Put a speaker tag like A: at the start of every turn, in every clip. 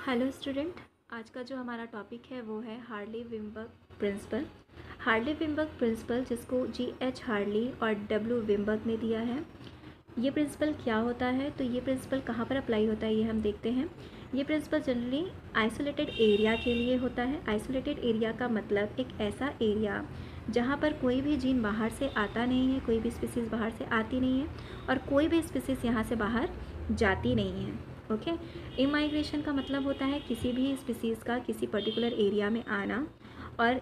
A: Hello student, आज का जो हमारा टॉपिक है वो है Hardy Weinberg principle. Hardy Weinberg principle, जिसको G.H. हार्ली और W. विम्बर्ग ने दिया है। ये प्रिंसिपल क्या होता है, तो ये प्रिंसिपल कहाँ पर अप्लाई होता है ये हम देखते हैं। ये प्रिंसिपल जनरली आइसोलेटेड एरिया के लिए होता है। आइसोलेटेड एरिया का मतलब एक ऐसा एरिया जहाँ पर कोई भी जीन बाहर से आता नहीं है, कोई भी स्पीसीज़ बाहर से आती नहीं है और कोई भी स्पीसीज़ यहाँ से बाहर जाती नहीं है। ओके, इमाइग्रेशन का मतलब होता है किसी भी स्पीसीज़ का किसी पर्टिकुलर एरिया में आना, और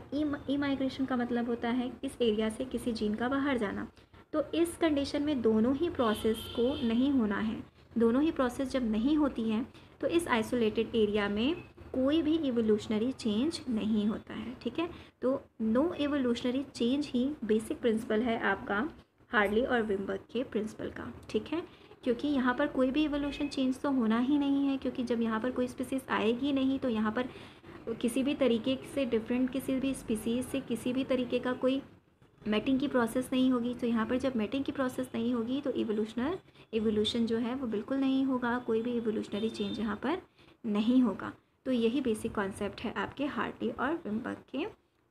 A: इमाइग्रेशन का मतलब होता है इस एरिया से किसी जीन का बाहर जाना। तो इस कंडीशन में दोनों ही प्रोसेस को नहीं होना है। दोनों ही प्रोसेस जब नहीं होती हैं तो इस आइसोलेटेड एरिया में कोई भी इवोल्यूशनरी चेंज नहीं होता है। ठीक है, तो नो इवोल्यूशनरी चेंज ही बेसिक प्रिंसिपल है आपका हार्ली और विम्बर्ग के प्रिंसिपल का। ठीक है, क्योंकि यहाँ पर कोई भी इवोल्यूशन चेंज तो होना ही नहीं है, क्योंकि जब यहाँ पर कोई स्पीसीज़ आएगी नहीं तो यहाँ पर किसी भी तरीके से डिफरेंट किसी भी स्पीसीज़ से किसी भी तरीके का कोई मैटिंग की प्रोसेस नहीं होगी। तो यहाँ पर जब मैटिंग की प्रोसेस नहीं होगी तो इवोल्यूशन जो है वो बिल्कुल नहीं होगा, कोई भी इवोल्यूशनरी चेंज यहाँ पर नहीं होगा। तो यही बेसिक कॉन्सेप्ट है आपके हार्ली और विम्बर्ग के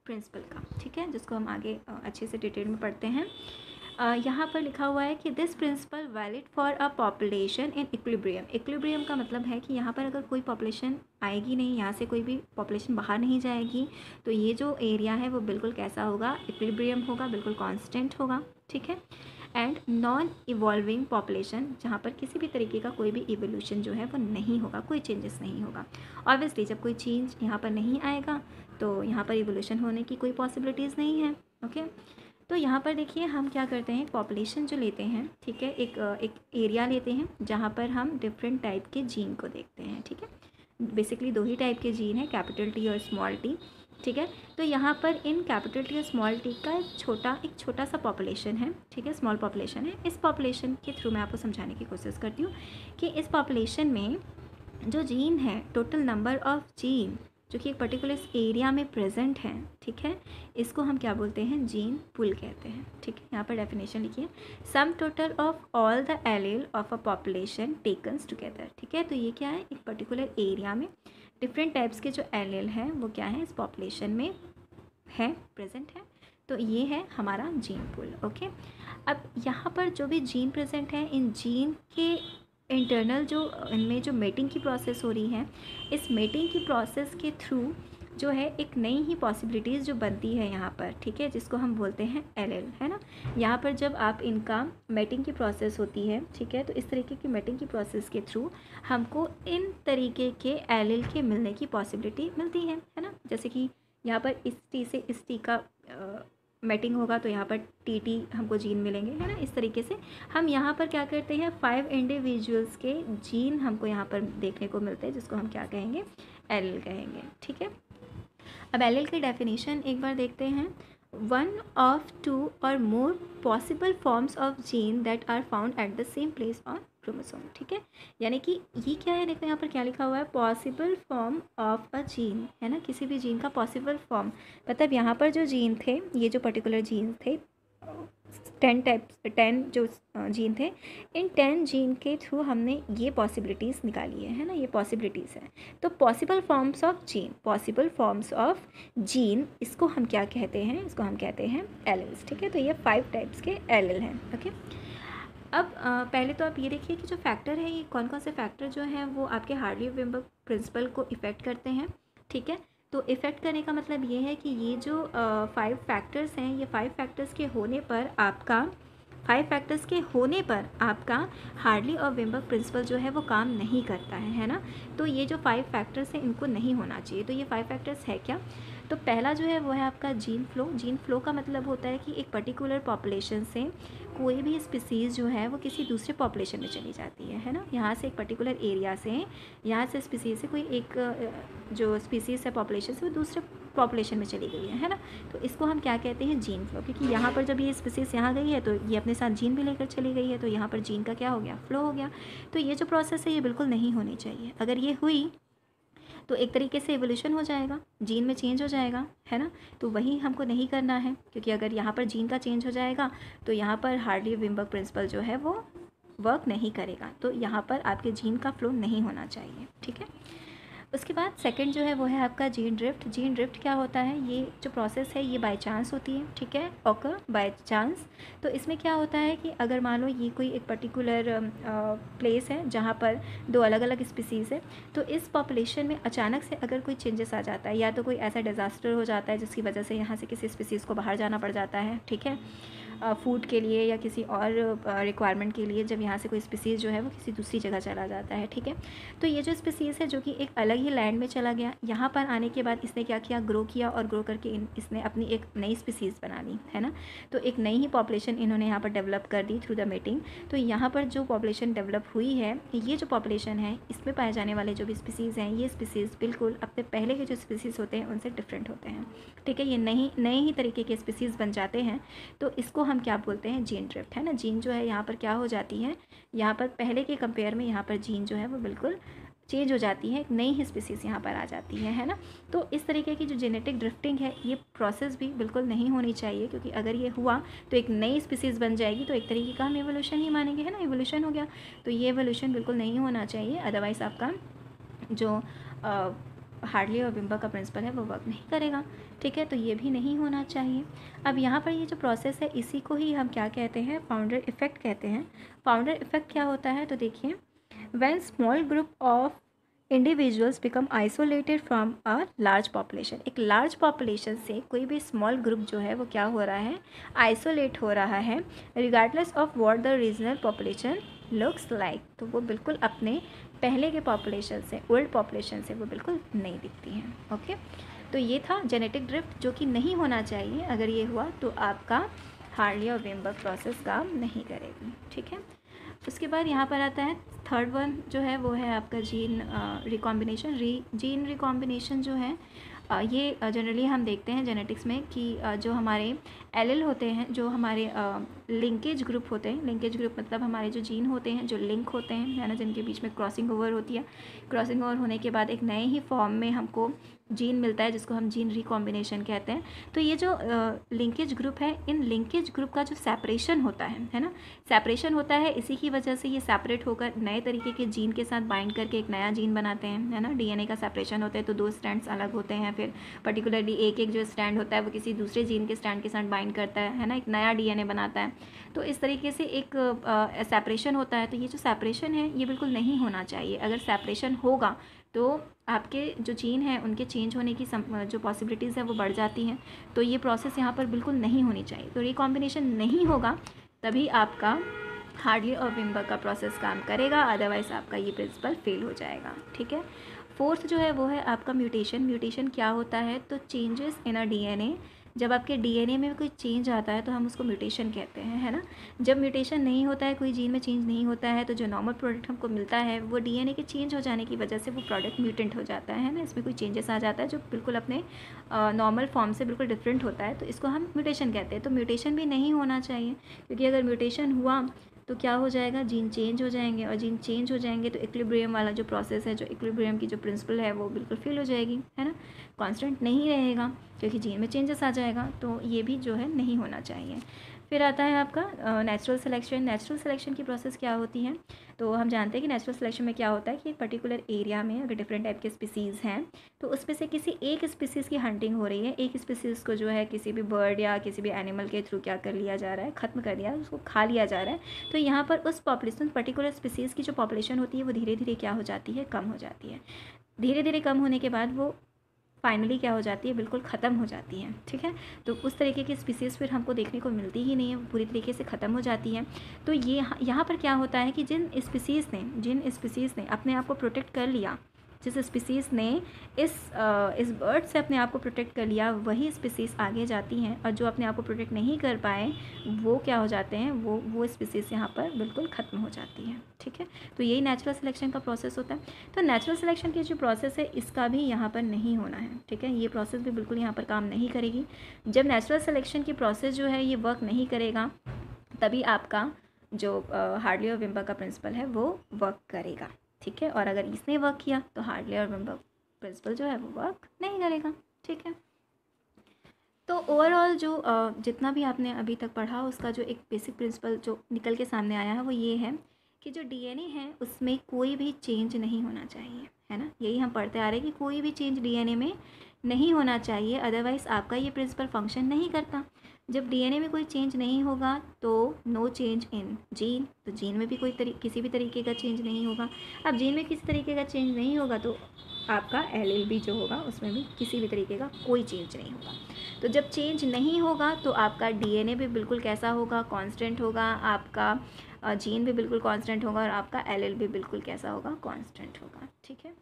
A: प्रिंसिपल का। ठीक है, जिसको हम आगे अच्छे से डिटेल में पढ़ते हैं। यहाँ पर लिखा हुआ है कि this principle valid for a population in equilibrium. Equilibrium का मतलब है कि यहाँ पर अगर कोई पॉपुलेशन आएगी नहीं, यहाँ से कोई भी पॉपुलेशन बाहर नहीं जाएगी, तो ये जो एरिया है वो बिल्कुल कैसा होगा, इक्विलिब्रियम होगा, बिल्कुल कांस्टेंट होगा। ठीक है, एंड नॉन इवॉल्विंग पॉपुलेशन, जहाँ पर किसी भी तरीके का कोई भी इवोल्यूशन जो है वो नहीं होगा, कोई चेंजेस नहीं होगा। ऑब्वियसली जब कोई चेंज यहाँ पर नहीं आएगा तो यहाँ पर इवोल्यूशन होने की कोई पॉसिबिलिटीज़ नहीं है। ओके, तो यहाँ पर देखिए हम क्या करते हैं, पॉपुलेशन जो लेते हैं, ठीक है, एक एरिया लेते हैं जहाँ पर हम डिफरेंट टाइप के जीन को देखते हैं। ठीक है, बेसिकली दो ही टाइप के जीन है, कैपिटल टी और स्मॉल टी। ठीक है, तो यहाँ पर इन कैपिटल टी और स्मॉल टी का एक छोटा सा पॉपुलेशन है। ठीक है, स्मॉल पॉपुलेशन है। इस पॉपुलेशन के थ्रू मैं आपको समझाने की कोशिश करती हूँ कि इस पॉपुलेशन में जो जीन है, टोटल नंबर ऑफ जीन जो कि एक पर्टिकुलर एरिया में प्रेजेंट हैं, ठीक है, इसको हम क्या बोलते हैं, जीन पूल कहते हैं। ठीक है, यहाँ पर डेफिनेशन लिखिए, sum total of all the allele of a population takens together. ठीक है, तो ये क्या है, एक पर्टिकुलर एरिया में डिफरेंट टाइप्स के जो एलील हैं वो क्या है, इस पॉपुलेशन में है, प्रेजेंट है, तो ये है हमारा जीन पूल। ओके, अब यहाँ पर जो भी जीन प्रेजेंट है, इन जीन के इंटरनल जो इनमें जो मेटिंग की प्रोसेस हो रही है, इस मेटिंग की प्रोसेस के थ्रू जो है एक नई ही पॉसिबिलिटीज़ जो बनती है यहाँ पर। ठीक है, जिसको हम बोलते हैं एलील, है ना। यहाँ पर जब आप इनका मेटिंग की प्रोसेस होती है, ठीक है, तो इस तरीके की मेटिंग की प्रोसेस के थ्रू हमको इन तरीके के एलील के मिलने की पॉसिबिलिटी मिलती है ना। जैसे कि यहाँ पर इस टी से इस टी का मैटिंग होगा तो यहाँ पर टी हमको जीन मिलेंगे, है ना। इस तरीके से हम यहाँ पर क्या करते हैं, 5 इंडिविजुअल्स के जीन हमको यहाँ पर देखने को मिलते हैं, जिसको हम क्या कहेंगे, एलील कहेंगे। ठीक है, अब एलील की डेफिनेशन एक बार देखते हैं, 1 of 2 or more possible forms of gene that are found at the same place on chromosome. ठीक है, यानी कि ये क्या है, देखो यहाँ पर क्या लिखा हुआ है, possible form of a gene, है ना, किसी भी जीन का पॉसिबल फॉर्म, मतलब यहाँ पर जो जीन थे, ये जो पर्टिकुलर जीन थे, 10 जो जीन थे, इन 10 जीन के थ्रू हमने ये पॉसिबिलिटीज़ निकाली है ना, ये पॉसिबिलिटीज़ है। तो पॉसिबल फॉर्म्स ऑफ जीन, इसको हम क्या कहते हैं, इसको हम कहते हैं एलील्स। ठीक है, तो ये 5 टाइप्स के एलील हैं। ओके, अब पहले तो आप ये देखिए कि जो फैक्टर है, ये कौन कौन से फैक्टर जो हैं वो आपके हार्ली विम्बर्ग प्रिंसिपल को इफ़ेक्ट करते हैं। ठीक है, तो इफ़ेक्ट करने का मतलब ये है कि ये जो 5 फैक्टर्स हैं, ये 5 फैक्टर्स के होने पर आपका हार्ली और विम्बर्ग प्रिंसिपल जो है वो काम नहीं करता है ना। तो ये जो 5 फैक्टर्स हैं इनको नहीं होना चाहिए। तो ये 5 फैक्टर्स है क्या, तो पहला जो है वो है आपका जीन फ्लो। जीन फ्लो का मतलब होता है कि एक पर्टिकुलर पॉपुलेशन से कोई भी स्पीसीज़ जो है वो किसी दूसरे पॉपुलेशन में चली जाती है ना। यहाँ से एक पर्टिकुलर एरिया से, यहाँ से स्पीसीज़ से कोई एक जो स्पीसीज़ है पॉपुलेशन से, वो दूसरे पॉपुलेशन में चली गई है ना। तो इसको हम क्या कहते हैं, जीन फ्लो, क्योंकि यहाँ पर जब ये स्पीसीज़ यहाँ गई है तो ये अपने साथ जीन भी लेकर चली गई है, तो यहाँ पर जीन का क्या हो गया, फ्लो हो गया। तो ये जो प्रोसेस है ये बिल्कुल नहीं होनी चाहिए। अगर ये हुई तो एक तरीके से एवोल्यूशन हो जाएगा, जीन में चेंज हो जाएगा, है ना। तो वही हमको नहीं करना है, क्योंकि अगर यहाँ पर जीन का चेंज हो जाएगा तो यहाँ पर हार्ली विम्बर्ग प्रिंसिपल जो है वो वर्क नहीं करेगा। तो यहाँ पर आपके जीन का फ्लो नहीं होना चाहिए। ठीक है, उसके बाद सेकंड जो है वो है आपका जीन ड्रिफ्ट। जीन ड्रिफ्ट क्या होता है, ये जो प्रोसेस है ये बाय चांस होती है, ठीक है, ऑकर बाय चांस। तो इसमें क्या होता है कि अगर मान लो ये कोई एक पर्टिकुलर प्लेस है जहाँ पर दो अलग अलग स्पीसीज़ है, तो इस पॉपुलेशन में अचानक से अगर कोई चेंजेस आ जाता है, या तो कोई ऐसा डिज़ास्टर हो जाता है जिसकी वजह से यहाँ से किसी स्पीसीज़ को बाहर जाना पड़ जाता है, ठीक है, फूड के लिए या किसी और रिक्वायरमेंट के लिए, जब यहाँ से कोई स्पीसीज़ जो है वो किसी दूसरी जगह चला जाता है, ठीक है। तो ये जो स्पीसीज़ है जो कि एक अलग ही लैंड में चला गया, यहाँ पर आने के बाद इसने क्या किया, ग्रो किया, और ग्रो करके इसने अपनी एक नई स्पीसीज़ बना ली, है ना। तो एक नई ही पॉपुलेशन इन्होंने यहाँ पर डेवलप कर दी थ्रू द मीटिंग। तो यहाँ पर जो पॉपुलेशन डेवलप हुई है, ये जो पॉपुलेशन है इसमें पाए जाने वाले जो भी स्पीसीज़ हैं, ये स्पीसीज़ बिल्कुल अपने पहले के जो स्पीसीज़ होते हैं उनसे डिफरेंट होते हैं, ठीक है। ये नए ही तरीके के स्पीसीज़ बन जाते हैं। तो इसको हम क्या बोलते हैं, जीन ड्रिफ्ट, है ना। जीन जो है यहाँ पर क्या हो जाती है, यहाँ पर पहले के कंपेयर में यहाँ पर जीन जो है वो बिल्कुल चेंज हो जाती है, एक नई ही स्पीसीज़ यहाँ पर आ जाती है ना। तो इस तरीके की जो जेनेटिक ड्रिफ्टिंग है, ये प्रोसेस भी बिल्कुल नहीं होनी चाहिए, क्योंकि अगर ये हुआ तो एक नई स्पीसीज़ बन जाएगी, तो एक तरीके का हम एवोल्यूशन ही मानेंगे, है ना, एवोल्यूशन हो गया। तो ये एवोल्यूशन बिल्कुल नहीं होना चाहिए, अदरवाइज़ आपका जो हार्डली और विम्बर का प्रिंसिपल है वो वर्क नहीं करेगा, ठीक है। तो ये भी नहीं होना चाहिए। अब यहाँ पर ये जो प्रोसेस है इसी को ही हम क्या कहते हैं, फाउंडर इफेक्ट कहते हैं। फाउंडर इफेक्ट क्या होता है, तो देखिए, when small group of individuals become isolated from a large population, एक लार्ज पॉपुलेशन से कोई भी स्मॉल ग्रुप जो है वो क्या हो रहा है, आइसोलेट हो रहा है, regardless of what the regional population looks like. तो वो बिल्कुल अपने पहले के पॉपुलेशन से, ओल्ड पॉपुलेशन से वो बिल्कुल नहीं दिखती हैं, ओके। तो ये था जेनेटिक ड्रिफ्ट, जो कि नहीं होना चाहिए। अगर ये हुआ तो आपका हार्डली और विम्बर प्रोसेस काम नहीं करेगी, ठीक है। उसके बाद यहाँ पर आता है थर्ड वन जो है वो है आपका जीन रिकॉम्बिनेशन। जीन रिकॉम्बिनेशन जो है ये जनरली हम देखते हैं जेनेटिक्स में कि जो हमारे एलील होते हैं, जो हमारे लिंकेज ग्रुप होते हैं, लिंकेज ग्रुप मतलब हमारे जो जीन होते हैं जो लिंक होते हैं, है ना, जिनके बीच में क्रॉसिंग ओवर होती है, क्रॉसिंग ओवर होने के बाद एक नए ही फॉर्म में हमको जीन मिलता है, जिसको हम जीन रिकॉम्बिनेशन कहते हैं। तो ये जो लिंकेज ग्रुप है, इन लिंकेज ग्रुप का जो सेपरेशन होता है ना, सेपरेशन होता है, इसी की वजह से ये सेपरेट होकर नए तरीके के जीन के साथ बाइंड करके एक नया जीन बनाते हैं, है ना। डीएनए का सेपरेशन होता है तो दो स्ट्रैंड्स अलग होते हैं, फिर पर्टिकुलरली एक एक जो स्ट्रैंड होता है वो किसी दूसरे जीन के स्ट्रैंड के साथ बाइंड करता है ना, एक नया डीएनए बनाता है। तो इस तरीके से एक सेपरेशन होता है। तो ये जो सेपरेशन है ये बिल्कुल नहीं होना चाहिए। अगर सेपरेशन होगा तो आपके जो जीन हैं उनके चेंज होने की जो पॉसिबिलिटीज़ है वो बढ़ जाती हैं। तो ये प्रोसेस यहाँ पर बिल्कुल नहीं होनी चाहिए। तो रिकॉम्बिनेशन नहीं होगा तभी आपका हार्डली और विम्बर का प्रोसेस काम करेगा, अदरवाइज़ आपका ये प्रिंसिपल फेल हो जाएगा, ठीक है। फोर्थ जो है वो है आपका म्यूटेशन। म्यूटेशन क्या होता है, तो चेंजेस इन अ डीएनए। जब आपके डीएनए में कोई चेंज आता है तो हम उसको म्यूटेशन कहते हैं, है ना। जब म्यूटेशन नहीं होता है, कोई जीन में चेंज नहीं होता है, तो जो नॉर्मल प्रोडक्ट हमको मिलता है वो डीएनए के चेंज हो जाने की वजह से वो प्रोडक्ट म्यूटेंट हो जाता है ना, इसमें कोई चेंजेस आ जाता है जो बिल्कुल अपने नॉर्मल फॉर्म से बिल्कुल डिफरेंट होता है, तो इसको हम म्यूटेशन कहते हैं। तो म्यूटेशन भी नहीं होना चाहिए, क्योंकि अगर म्यूटेशन हुआ तो क्या हो जाएगा, जीन चेंज हो जाएंगे, और जीन चेंज हो जाएंगे तो इक्विलिब्रियम वाला जो प्रोसेस है, जो इक्विलिब्रियम की जो प्रिंसिपल है वो बिल्कुल फेल हो जाएगी, है ना, कांस्टेंट नहीं रहेगा, क्योंकि जीन में चेंजेस आ जाएगा। तो ये भी जो है नहीं होना चाहिए। फिर आता है आपका नेचुरल सिलेक्शन। नेचुरल सिलेक्शन की प्रोसेस क्या होती है, तो हम जानते हैं कि नेचुरल सिलेक्शन में क्या होता है कि एक पर्टिकुलर एरिया में अगर डिफरेंट टाइप के स्पीसीज़ हैं तो उसमें से किसी एक स्पीसीज़ की हंटिंग हो रही है, एक स्पीसीज़ को जो है किसी भी बर्ड या किसी भी एनिमल के थ्रू क्या कर लिया जा रहा है, ख़त्म कर दिया, उसको खा लिया जा रहा है। तो यहाँ पर उस पॉपुलेशन, पर्टिकुलर स्पीसीज़ की जो पॉपुलेशन होती है वो धीरे धीरे क्या हो जाती है, कम हो जाती है। धीरे धीरे कम होने के बाद वो फाइनली क्या हो जाती है, बिल्कुल ख़त्म हो जाती है, ठीक है। तो उस तरीके की स्पीसीज़ फिर हमको देखने को मिलती ही नहीं है, पूरी तरीके से ख़त्म हो जाती है। तो ये यहाँ पर क्या होता है कि जिन स्पीसीज़ ने अपने आप को प्रोटेक्ट कर लिया, जिस स्पीसीज़ ने इस बर्ड से अपने आप को प्रोटेक्ट कर लिया, वही स्पीसीज़ आगे जाती हैं, और जो अपने आप को प्रोटेक्ट नहीं कर पाए वो क्या हो जाते हैं, वो स्पीसीज़ यहाँ पर बिल्कुल ख़त्म हो जाती है, ठीक है। तो यही नेचुरल सिलेक्शन का प्रोसेस होता है। तो नेचुरल सिलेक्शन की जो प्रोसेस है इसका भी यहाँ पर नहीं होना है, ठीक है। ये प्रोसेस भी बिल्कुल यहाँ पर काम नहीं करेगी। जब नेचुरल सिलेक्शन की प्रोसेस जो है ये वर्क नहीं करेगा तभी आपका जो हार्डली और विम्बर का प्रिंसिपल है वो वर्क करेगा, ठीक है। और अगर इसने वर्क किया तो हार्डली और विम्बर प्रिंसिपल जो है वो वर्क नहीं करेगा, ठीक है। तो ओवरऑल जो जितना भी आपने अभी तक पढ़ा उसका जो एक बेसिक प्रिंसिपल जो निकल के सामने आया है वो ये है कि जो डीएनए है उसमें कोई भी चेंज नहीं होना चाहिए, है ना। यही हम पढ़ते आ रहे हैं कि कोई भी चेंज डीएनए में नहीं होना चाहिए, अदरवाइज़ आपका ये प्रिंसिपल फंक्शन नहीं करता। जब डीएनए में कोई चेंज नहीं होगा तो नो चेंज इन जीन, तो जीन में भी किसी भी तरीके का चेंज नहीं होगा। अब जीन में किसी तरीके का चेंज नहीं होगा तो आपका एलएलबी जो होगा उसमें भी किसी भी तरीके का कोई चेंज नहीं होगा। तो जब चेंज नहीं होगा तो आपका डीएनए भी बिल्कुल कैसा होगा, कांस्टेंट होगा, आपका जीन भी बिल्कुल कांस्टेंट होगा और आपका एलएल भी बिल्कुल कैसा होगा, कांस्टेंट होगा। ठीक है।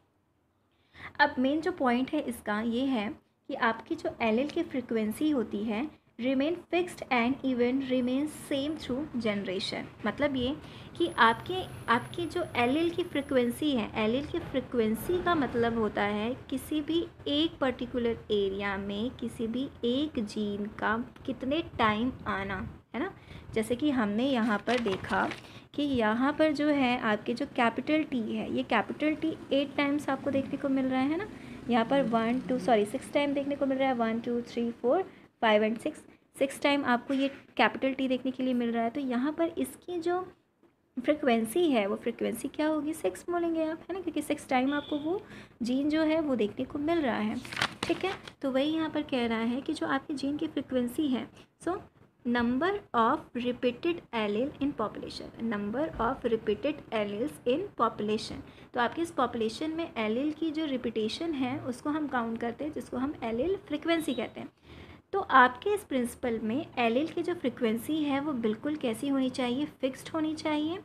A: अब मेन जो पॉइंट है इसका ये है कि आपकी जो एलएल की फ्रिक्वेंसी होती है remain fixed and even remain same through generation. मतलब ये कि आपकी जो एलएल की फ्रिक्वेंसी है, एलएल की फ्रिक्वेंसी का मतलब होता है किसी भी एक पर्टिकुलर एरिया में किसी भी एक जीन का कितने टाइम आना, है ना। जैसे कि हमने यहाँ पर देखा कि यहाँ पर जो है आपके जो कैपिटल टी है, ये कैपिटल टी 8 टाइम्स आपको देखने को मिल रहा है ना। यहाँ पर 6 टाइम देखने को मिल रहा है, 1 2 3 4 5 एंड 6 टाइम आपको ये कैपिटल टी देखने के लिए मिल रहा है। तो यहाँ पर इसकी जो फ्रिक्वेंसी है वो फ्रिक्वेंसी क्या होगी, 6 बोलेंगे आप, है ना, क्योंकि 6 टाइम आपको वो जीन जो है वो देखने को मिल रहा है। ठीक है। तो वही यहाँ पर कह रहा है कि जो आपकी जीन की फ्रिक्वेंसी है, so number of repeated allele in population, number of repeated alleles in population. तो आपके इस पॉपुलेशन में एलील की जो रिपीटेशन है उसको हम काउंट करते हैं, जिसको हम एलील फ्रिक्वेंसी कहते हैं। तो आपके इस प्रिंसिपल में एलील की जो फ्रिक्वेंसी है वो बिल्कुल कैसी होनी चाहिए, फिक्स्ड होनी चाहिए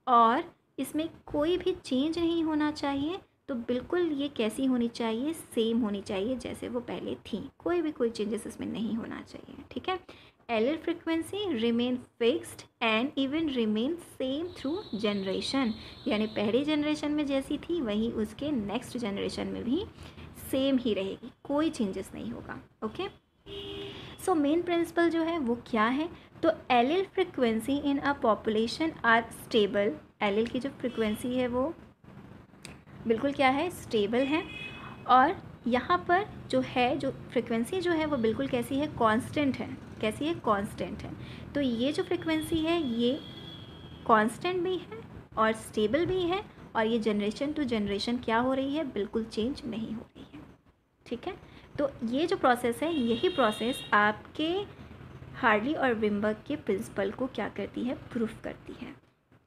A: और इसमें कोई भी चेंज नहीं होना चाहिए। तो बिल्कुल ये कैसी होनी चाहिए, सेम होनी चाहिए जैसे वो पहले थी, कोई चेंजेस इसमें नहीं होना चाहिए। ठीक है। Allele frequency remain fixed and even remain same through generation, यानी पहली जनरेशन में जैसी थी वही उसके नेक्स्ट जनरेशन में भी सेम ही रहेगी, कोई चेंजेस नहीं होगा। ओके। सो मेन प्रिंसिपल जो है वो क्या है, तो allele frequency in a population are stable. Allele की जो फ्रिक्वेंसी है वो बिल्कुल क्या है, स्टेबल है। और यहाँ पर जो है जो फ्रिक्वेंसी जो है वो बिल्कुल कैसी है, कांस्टेंट है। कैसी है, कांस्टेंट है। तो ये जो फ्रिक्वेंसी है ये कांस्टेंट भी है और स्टेबल भी है और ये जनरेशन टू जनरेशन क्या हो रही है, बिल्कुल चेंज नहीं हो रही है। ठीक है। तो ये जो प्रोसेस है, यही प्रोसेस आपके हार्टली और विम्बर्ग के प्रिंसिपल को क्या करती है, प्रूफ करती है।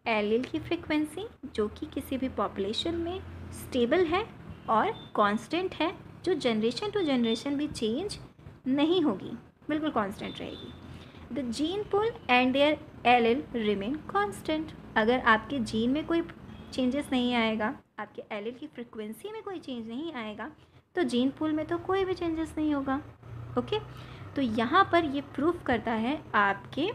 A: एलील की फ्रिक्वेंसी जो कि किसी भी पॉपुलेशन में स्टेबल है और कांस्टेंट है, जो जनरेशन टू जनरेशन भी चेंज नहीं होगी, बिल्कुल कांस्टेंट रहेगी। The gene pool and their allele remain constant. अगर आपके जीन में कोई चेंजेस नहीं आएगा, आपके एलील की फ्रिक्वेंसी में कोई चेंज नहीं आएगा, तो जीन पूल में तो कोई भी चेंजेस नहीं होगा। ओके। तो यहाँ पर ये प्रूफ करता है आपके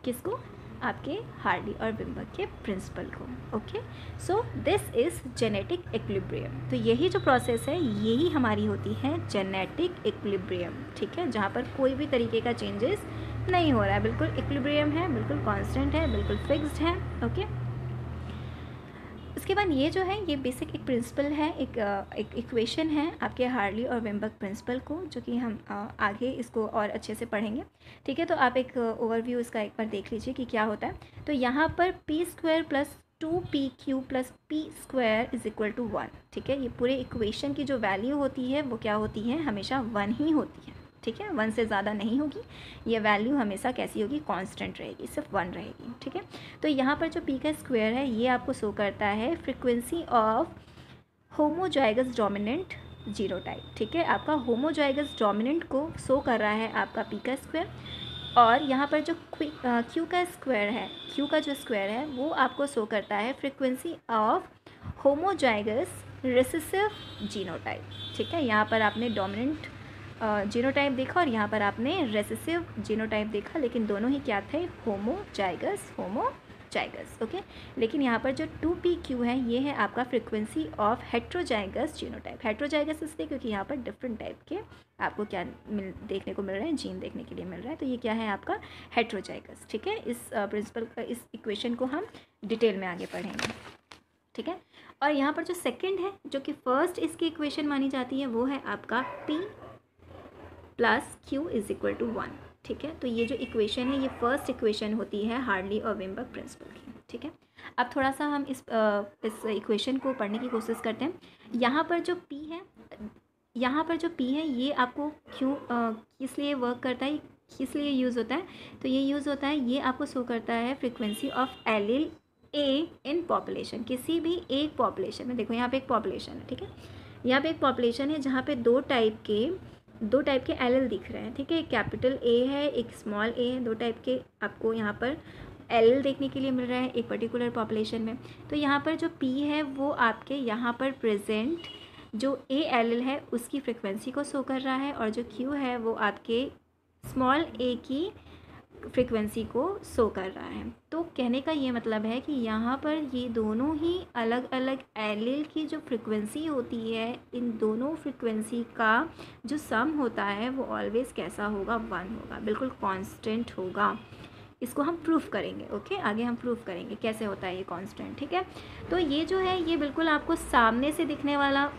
A: किसको, आपके हार्टली और विम्बर्ग के प्रिंसिपल को। Okay. So this is genetic equilibrium. तो यही जो प्रोसेस है यही हमारी होती है जेनेटिक इक्विलिब्रियम। ठीक है। जहाँ पर कोई भी तरीके का चेंजेस नहीं हो रहा है, बिल्कुल इक्विलिब्रियम है, बिल्कुल कांस्टेंट है, बिल्कुल फिक्स्ड है। ओके। उसके बाद ये जो है ये बेसिक एक प्रिंसिपल है, एक इक्वेशन है आपके हार्टली और विम्बर्ग प्रिंसिपल को, जो कि हम आगे इसको और अच्छे से पढ़ेंगे। ठीक है। तो आप एक ओवरव्यू इसका एक बार देख लीजिए कि क्या होता है। तो यहाँ पर p² + 2pq + p² = 1। ठीक है। ये पूरे इक्वेशन की जो वैल्यू होती है वो क्या होती है, हमेशा 1 ही होती है। ठीक है। 1 से ज़्यादा नहीं होगी, ये वैल्यू हमेशा कैसी होगी, कांस्टेंट रहेगी, सिर्फ 1 रहेगी। ठीक है। तो यहाँ पर जो p² है ये आपको शो करता है frequency of homozygous dominant genotype. ठीक है। आपका होमोजाइगस डोमिनेंट को शो कर रहा है आपका p²। और यहाँ पर जो q का स्क्वायर है, q का जो स्क्वायर है वो आपको शो करता है frequency of homozygous recessive genotype. ठीक है। यहाँ पर आपने डोमिनेंट जीनोटाइप देखा और यहाँ पर आपने रेसेसिव जीनोटाइप देखा, लेकिन दोनों ही क्या थे, होमोजाइगस। ओके। लेकिन यहाँ पर जो 2pq है ये है आपका frequency of heterozygous genotype. Heterozygous इसलिए क्योंकि यहाँ पर डिफरेंट टाइप के आपको क्या देखने को मिल रहे हैं, जीन देखने के लिए मिल रहा है। तो ये क्या है आपका हेट्रोजाइगस। ठीक है। इस प्रिंसिपल इस इक्वेशन को हम डिटेल में आगे पढ़ेंगे। ठीक है। और यहाँ पर जो सेकेंड है, जो कि फर्स्ट इसकी इक्वेशन मानी जाती है, वो है आपका p + q = 1। ठीक है। तो ये जो इक्वेशन है ये फर्स्ट इक्वेशन होती है हार्टली और विम्बर्ग प्रिंसिपल की। ठीक है। अब थोड़ा सा हम इस इक्वेशन को पढ़ने की कोशिश करते हैं। यहाँ पर जो P है ये आपको क्यों किस लिए वर्क करता है, किस लिए यूज़ होता है, तो ये यूज़ होता है, ये आपको शो करता है frequency of allele A in population. किसी भी एक पॉपुलेशन में, देखो यहाँ पे एक पॉपुलेशन है, ठीक है, यहाँ पे एक पॉपुलेशन है जहाँ पे दो टाइप के एलील दिख रहे हैं, ठीक है, एक कैपिटल ए है, एक स्मॉल ए है, दो टाइप के आपको यहाँ पर एलील देखने के लिए मिल रहा है एक पर्टिकुलर पॉपुलेशन में। तो यहाँ पर जो P है वो आपके यहाँ पर प्रेजेंट जो ए एलील है उसकी फ्रिक्वेंसी को शो कर रहा है, और जो Q है वो आपके स्मॉल ए की फ्रिक्वेंसी को शो कर रहा है। तो कहने का ये मतलब है कि यहाँ पर ये दोनों ही अलग अलग एलील की जो फ्रिक्वेंसी होती है, इन दोनों फ्रिक्वेंसी का जो सम होता है वो ऑलवेज़ कैसा होगा, 1 होगा, बिल्कुल कांस्टेंट होगा। इसको हम प्रूफ करेंगे, ओके, आगे हम प्रूफ करेंगे कैसे होता है ये कांस्टेंट, ठीक है। तो ये जो है ये बिल्कुल आपको सामने से दिखने वाला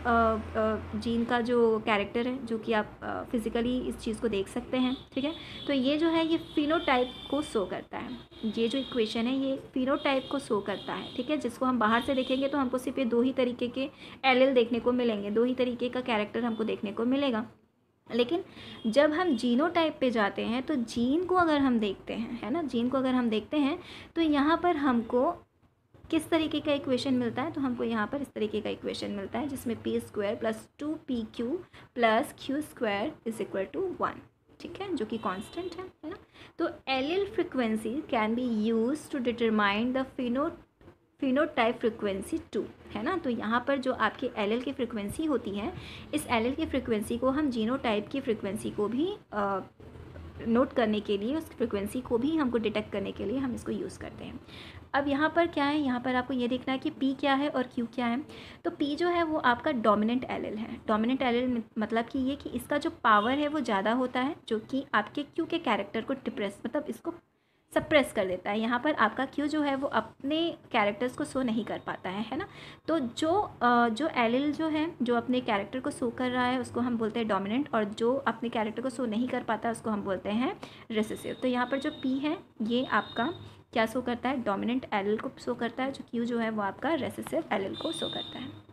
A: जीन का जो कैरेक्टर है, जो कि आप फिज़िकली इस चीज़ को देख सकते हैं, ठीक है। तो ये जो है ये फिनोटाइप को शो करता है, ये जो इक्वेशन है ये फिनोटाइप को शो करता है, ठीक है, जिसको हम बाहर से देखेंगे तो हमको सिर्फ ये दो ही तरीके के एलील देखने को मिलेंगे, दो ही तरीके का कैरेक्टर हमको देखने को मिलेगा। लेकिन जब हम जीनोटाइप पे जाते हैं तो जीन को अगर हम देखते हैं, है ना, जीन को अगर हम देखते हैं तो यहाँ पर हमको किस तरीके का इक्वेशन मिलता है, तो हमको यहाँ पर इस तरीके का इक्वेशन मिलता है जिसमें p² + 2pq + q² = 1, ठीक है, जो कि कांस्टेंट है ना। तो allele frequency can be use to determine the phenotype frequency 2, है ना। तो यहाँ पर जो आपकी एलील की फ्रिक्वेंसी होती है, इस एलील की फ्रिक्वेंसी को हम जीनोटाइप की फ्रिक्वेंसी को भी नोट करने के लिए, उस फ्रिक्वेंसी को भी हमको डिटेक्ट करने के लिए हम इसको यूज़ करते हैं। अब यहाँ पर क्या है, यहाँ पर आपको ये देखना है कि P क्या है और Q क्या है। तो P जो है वो आपका डोमिनेंट एलील है। डोमिनेंट मतलब कि ये कि इसका जो पावर है वो ज़्यादा होता है, जो कि आपके Q के कैरेक्टर को डिप्रेस मतलब इसको सप्रेस कर देता है। यहाँ पर आपका Q जो है वो अपने कैरेक्टर्स को शो नहीं कर पाता है ना। तो जो एलील जो है जो अपने कैरेक्टर को शो कर रहा है उसको हम बोलते हैं डोमिनेंट, और जो अपने कैरेक्टर को शो नहीं कर पाता उसको हम बोलते हैं रिसेसिव। तो यहाँ पर जो P है ये आपका क्या शो करता है, डोमिनेंट एलील को शो करता है, जो Q जो है वो आपका रिसेसिव एलील को शो करता है,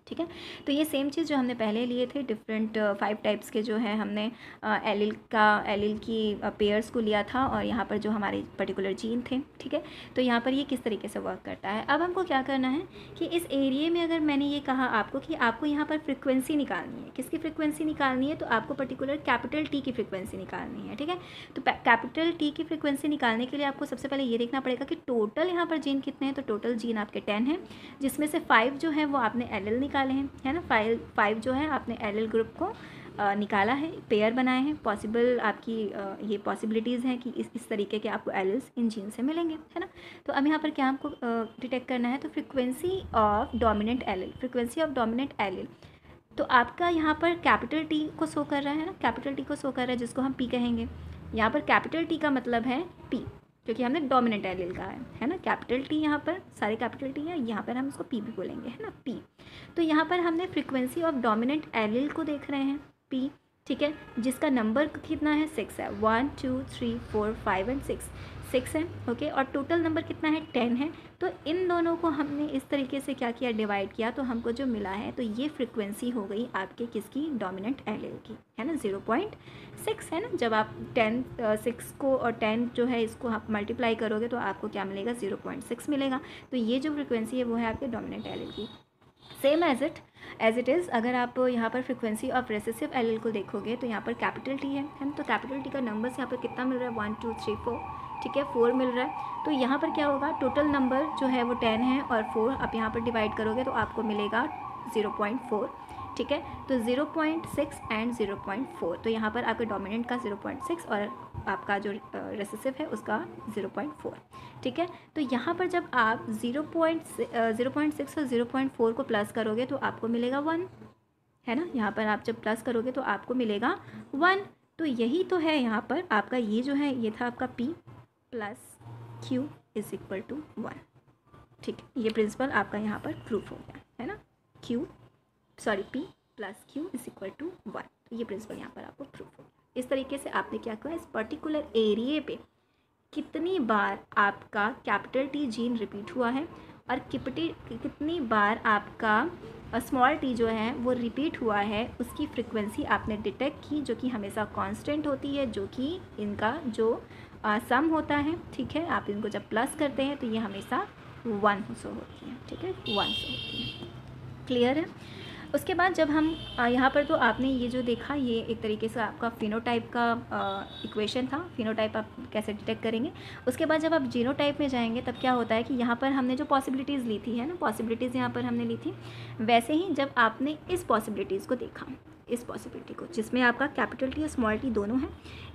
A: ठीक है। तो ये सेम चीज़ जो हमने पहले लिए थे, डिफरेंट 5 टाइप्स के जो है हमने एलील की पेयर्स को लिया था, और यहाँ पर जो हमारे पर्टिकुलर जीन थे, ठीक है। तो यहाँ पर ये किस तरीके से वर्क करता है। अब हमको क्या करना है कि इस एरिया में अगर मैंने ये कहा आपको कि आपको यहाँ पर फ्रिक्वेंसी निकालनी है, किसकी फ्रिक्वेंसी निकालनी है, तो आपको पर्टिकुलर कैपिटल T की फ्रिक्वेंसी निकालनी है, ठीक है। तो कैपिटल T की फ्रिक्वेंसी निकालने के लिए आपको सबसे पहले ये देखना पड़ेगा कि टोटल यहाँ पर जीन कितने हैं। तो टोटल जीन आपके 10 हैं, जिसमें से 5 जो है वो आपने एलील निकाले हैं, है ना। 5 जो है आपने एलील ग्रुप को निकाला है, पेयर बनाए हैं। पॉसिबल आपकी ये पॉसिबिलिटीज़ हैं कि इस तरीके के आपको एलील्स इन जीन से मिलेंगे, है ना। तो अब यहाँ पर क्या हमको डिटेक्ट करना है, तो frequency of dominant allele, frequency of dominant allele तो आपका यहाँ पर कैपिटल T को शो कर रहा है ना, कैपिटल T को शो कर रहा है, जिसको हम P कहेंगे। यहाँ पर कैपिटल T का मतलब है P, क्योंकि हमने डोमिनेंट एलील का है ना। कैपिटल T यहाँ पर सारे कैपिटल T है, यहाँ पर हम इसको P भी बोलेंगे, है ना, P। तो यहाँ पर हमने फ्रिक्वेंसी ऑफ डोमिनेंट एलील को देख रहे हैं P, ठीक है, जिसका नंबर कितना है, 6 है। 1 2 3 4 5 एंड 6 है, ओके। और टोटल नंबर कितना है, 10 है। तो इन दोनों को हमने इस तरीके से क्या किया, डिवाइड किया, तो हमको जो मिला है, तो ये फ्रिक्वेंसी हो गई आपके किसकी, डोमिनेंट एलील की, है ना, 0.6 है ना। जब आप 6 को और 10 जो है इसको आप मल्टीप्लाई करोगे तो आपको क्या मिलेगा, 0.6 मिलेगा। तो ये जो फ्रिक्वेंसी है वो है आपके डोमिनेंट एलील की। सेम एज इट इज़ अगर आप यहाँ पर फ्रिक्वेंसी ऑफ रेसेसिव एलील को देखोगे तो यहाँ पर कैपिटल T है ना। तो कैपिटल T का नंबर्स यहाँ पर कितना मिल रहा है, 1 2 3 4, ठीक है, 4 मिल रहा है। तो यहाँ पर क्या होगा, टोटल नंबर जो है वो 10 है, और 4 आप यहाँ पर डिवाइड करोगे तो आपको मिलेगा 0.4, ठीक है। तो 0.6 एंड 0.4, तो यहाँ पर आपके डोमिनेंट का 0.6 और आपका जो रेसेसिव है उसका 0.4, ठीक है। तो यहाँ पर जब आप 0.6 और 0.4 को प्लस करोगे तो आपको मिलेगा 1, है ना। यहाँ पर आप जब प्लस करोगे तो आपको मिलेगा 1। तो यही तो है यहाँ पर आपका ये जो है, ये था आपका P + Q = 1, ठीक है। ये प्रिंसिपल आपका यहाँ पर प्रूफ हो गया, है ना। P + Q = 1, तो ये प्रिंसिपल यहाँ पर आपको प्रूफ हो गया। इस तरीके से आपने क्या किया, इस पर्टिकुलर एरिया पे कितनी बार आपका कैपिटल टी जीन रिपीट हुआ है और कितनी बार आपका स्मॉल टी जो है वो रिपीट हुआ है, उसकी फ्रिक्वेंसी आपने डिटेक्ट की, जो कि हमेशा कांस्टेंट होती है, जो कि इनका जो सम होता है, ठीक है। आप इनको जब प्लस करते हैं तो ये हमेशा 1 सो होती है, ठीक है, 1 सो होती है। क्लियर है। उसके बाद जब हम यहाँ पर तो आपने ये जो देखा, ये एक तरीके से आपका फिनोटाइप का इक्वेशन था। फिनोटाइप आप कैसे डिटेक्ट करेंगे। उसके बाद जब आप जीनोटाइप में जाएंगे तब क्या होता है कि यहाँ पर हमने जो पॉसिबिलिटीज़ ली थी, है ना, पॉसिबिलिटीज़ यहाँ पर हमने ली थी, वैसे ही जब आपने इस पॉसिबिलिटीज़ को देखा, इस पॉसिबिलिटी को जिसमें आपका कैपिटल टी और स्मॉल टी दोनों हैं,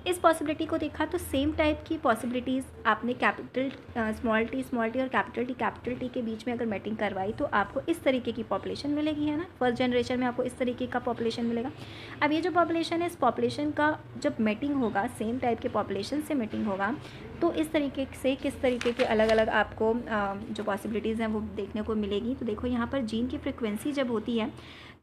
A: इस पॉसिबिलिटी को देखा, तो सेम टाइप की पॉसिबिलिटीज़ आपने कैपिटल स्मॉल टी और कैपिटल टी के बीच में अगर मैटिंग करवाई तो आपको इस तरीके की पॉपुलेशन मिलेगी, है ना। फर्स्ट जनरेशन में आपको इस तरीके का पॉपुलेशन मिलेगा। अब ये जो पॉपुलेशन है, इस पॉपुलेशन का जब मैटिंग होगा, सेम टाइप के पॉपुलेशन से मैटिंग होगा, तो इस तरीके से किस तरीके के अलग अलग आपको जो पॉसिबिलिटीज़ हैं वो देखने को मिलेगी। तो देखो यहाँ पर जीन की फ्रिक्वेंसी जब होती है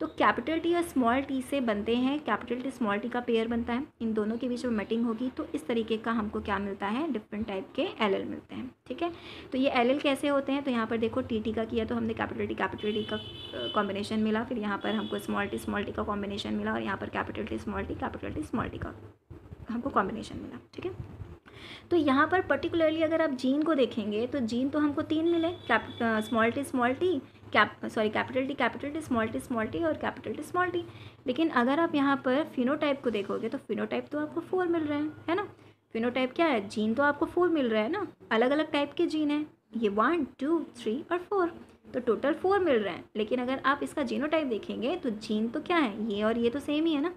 A: तो कैपिटल टी और स्मॉल टी से बनते हैं, कैपिटल टी स्मॉल टी का पेयर बनता है, इन दोनों के बीच में मैटिंग होगी तो इस तरीके का हमको क्या मिलता है, डिफरेंट टाइप के एलएल मिलते हैं, ठीक है। तो ये एलएल कैसे होते हैं, तो यहाँ पर देखो टी का किया तो हमने कैपिटल टी का कॉम्बिनेशन मिला, फिर यहाँ पर हमको स्मॉल टी का कॉम्बिनेशन मिला, और यहाँ पर कैपिटल टी स्मॉल टी का हमको कॉम्बिनेशन मिला, ठीक है। तो यहाँ पर पर्टिकुलरली अगर आप जीन को देखेंगे तो जीन तो हमको 3 मिले, small T capital T small T और कैपिटल टी स्मॉल टी। लेकिन अगर आप यहाँ पर फिनोटाइप को देखोगे तो फिनोटाइप तो आपको 4 मिल रहे हैं, है ना। फिनोटाइप क्या है, जीन तो आपको 4 मिल रहा है ना, अलग अलग टाइप के जीन हैं, ये 1 2 3 और 4, तो टोटल 4 मिल रहे हैं। लेकिन अगर आप इसका जीनोटाइप देखेंगे तो जीन तो क्या है, ये और ये तो सेम ही है ना,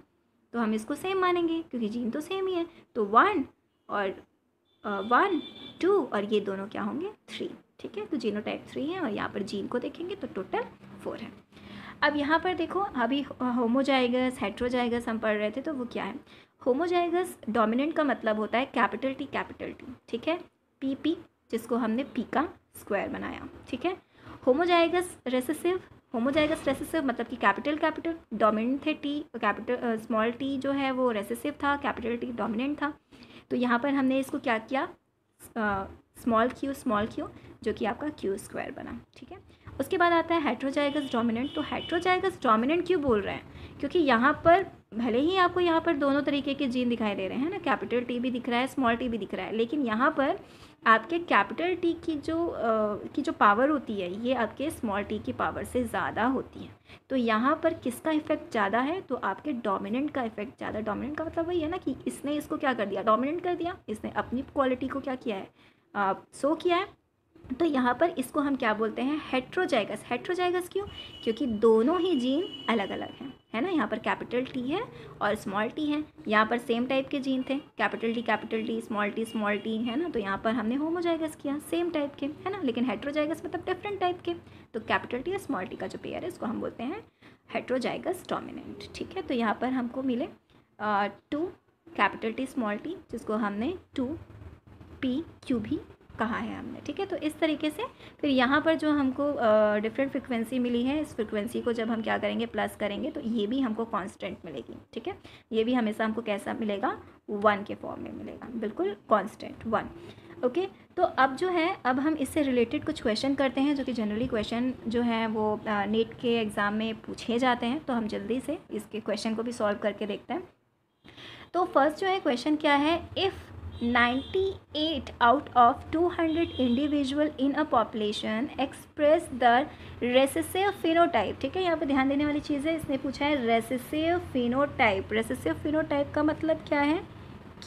A: तो हम इसको सेम मानेंगे क्योंकि जीन तो सेम ही है। तो 1 और 1 2 और ये दोनों क्या होंगे, 3, ठीक है। तो जीनोटाइप 3 है और यहाँ पर जीन को देखेंगे तो टोटल 4 है। अब यहाँ पर देखो, अभी होमोजाइगस हेट्रोजाइगस हम पढ़ रहे थे, तो वो क्या है। होमोजाइगस डोमिनेंट का मतलब होता है कैपिटल टी, ठीक है, पी जिसको हमने पी का स्क्वायर बनाया, ठीक है। होमोजाइगस रेसेसिव मतलब कि कैपिटल डोमिनेंट थे टी, कैपिटल स्मॉल टी जो है वो रेसेसिव था, कैपिटल टी डोमिनेंट था। तो यहाँ पर हमने इसको क्या किया, स्मॉल क्यू जो कि आपका क्यू स्क्वायर बना, ठीक है। उसके बाद आता है हेट्रोजाइगस डोमिनेंट। तो हेट्रोजाइगस डोमिनेंट क्यों बोल रहे हैं, क्योंकि यहाँ पर भले ही आपको यहाँ पर दोनों तरीके के जीन दिखाई दे रहे हैं ना, कैपिटल टी भी दिख रहा है, स्मॉल टी भी दिख रहा है, लेकिन यहाँ पर आपके कैपिटल टी की जो पावर होती है ये आपके स्मॉल टी की पावर से ज़्यादा होती है। तो यहाँ पर किसका इफेक्ट ज़्यादा है, तो आपके डोमिनेंट का इफेक्ट ज़्यादा। डोमिनेंट का मतलब वही है ना कि इसने इसको क्या कर दिया, डोमिनेंट कर दिया, इसने अपनी क्वालिटी को क्या किया है, शो किया है। तो यहाँ पर इसको हम क्या बोलते हैं, हेट्रोजाइगस। हेट्रोजाइगस क्यों, क्योंकि दोनों ही जीन अलग अलग हैं, है ना। यहाँ पर कैपिटल टी है और स्मॉल टी है, यहाँ पर सेम टाइप के जीन थे, कैपिटल टी स्मॉल टी, है ना। तो यहाँ पर हमने होमोजाइगस किया, सेम टाइप के, है ना। लेकिन हेट्रोजाइगस मतलब डिफरेंट टाइप के। तो कैपिटल टी और स्मॉल टी का जो पेयर है इसको हम बोलते हैं हेट्रोजाइगस डोमिनेंट, ठीक है। तो यहाँ पर हमको मिले 2 कैपिटल टी स्मॉल टी, जिसको हमने 2PQ भी कहा है हमने, ठीक है। तो इस तरीके से फिर यहाँ पर जो हमको डिफरेंट फ्रिक्वेंसी मिली है, इस फ्रिक्वेंसी को जब हम क्या करेंगे, प्लस करेंगे, तो ये भी हमको कांस्टेंट मिलेगी, ठीक है। ये भी हमेशा हमको कैसा मिलेगा, 1 के फॉर्म में मिलेगा, बिल्कुल कांस्टेंट 1। ओके, तो अब जो है, अब हम इससे रिलेटेड कुछ क्वेश्चन करते हैं जो कि जनरली क्वेश्चन जो है वो नेट के एग्ज़ाम में पूछे जाते हैं। तो हम जल्दी से इसके क्वेश्चन को भी सॉल्व करके देखते हैं। तो फर्स्ट जो है क्वेश्चन क्या है, if 98 out of 200 individual in a population express the recessive phenotype, ठीक है। यहाँ पे ध्यान देने वाली चीज़ है, इसने पूछा है रेसेसिव फिनोटाइप। रेसेसिव फिनोटाइप का मतलब क्या है,